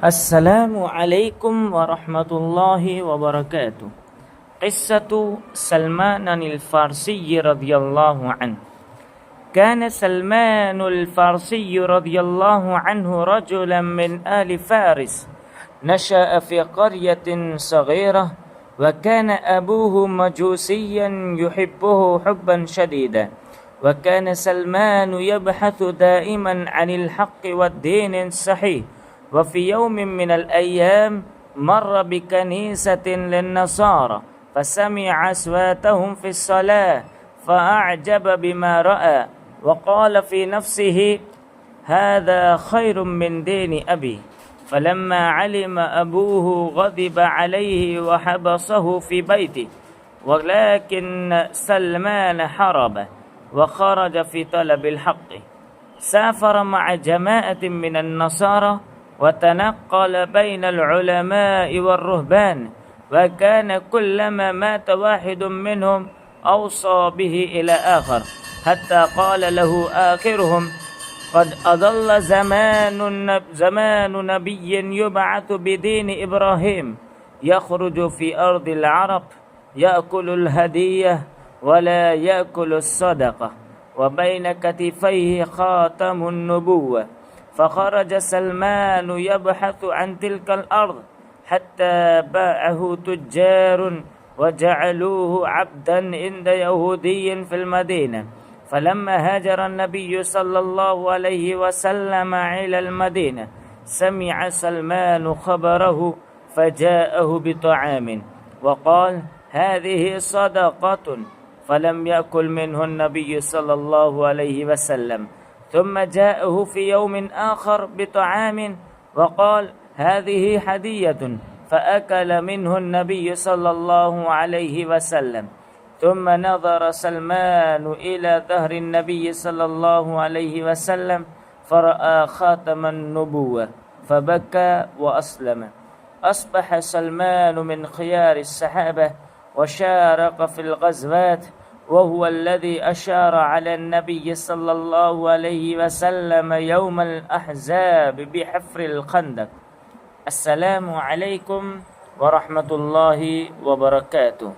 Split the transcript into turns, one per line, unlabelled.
Assalamualaikum warahmatullahi wabarakatuh. Qissatu Salman al-Farsi radhiyallahu anhu. Kana Salman al-Farsi radhiyallahu anhu rajulan min ahli Faris. Nasha'a fi qaryatin saghirah wa kana abuhu majusiyan yuhibbuhu hubban shadida. Wa kana Salman yabhathu da'iman 'anil haqqi wad-din sahih. وفي يوم من الأيام مر بكنيسة للنصارى فسمع أصواتهم في الصلاة فأعجب بما رأى وقال في نفسه هذا خير من دين أبي. فلما علم أبوه غضب عليه وحبسه في بيته ولكن سلمان حرب وخرج في طلب الحق. سافر مع جماعة من النصارى وتنقل بين العلماء والرهبان وكان كلما مات واحد منهم أوصى به إلى آخر حتى قال له آخرهم قد أضل زمان نبي يبعث بدين إبراهيم يخرج في أرض العرب يأكل الهدية ولا يأكل الصدقة وبين كتفيه خاتم النبوة. فخرج سلمان يبحث عن تلك الأرض حتى باعه تجار وجعلوه عبدا عند يهودي في المدينة. فلما هاجر النبي صلى الله عليه وسلم إلى المدينة سمع سلمان خبره فجاءه بطعام وقال هذه صدقة فلم يأكل منه النبي صلى الله عليه وسلم. ثم جاءه في يوم آخر بطعام وقال هذه هدية فأكل منه النبي صلى الله عليه وسلم. ثم نظر سلمان إلى ظهر النبي صلى الله عليه وسلم فرأى خاتم النبوة فبكى وأسلم. أصبح سلمان من خيار الصحابة وشارك في الغزوات وهو الذي أشار على النبي صلى الله عليه وسلم يوم الأحزاب بحفر الخندق. السلام عليكم ورحمة الله وبركاته.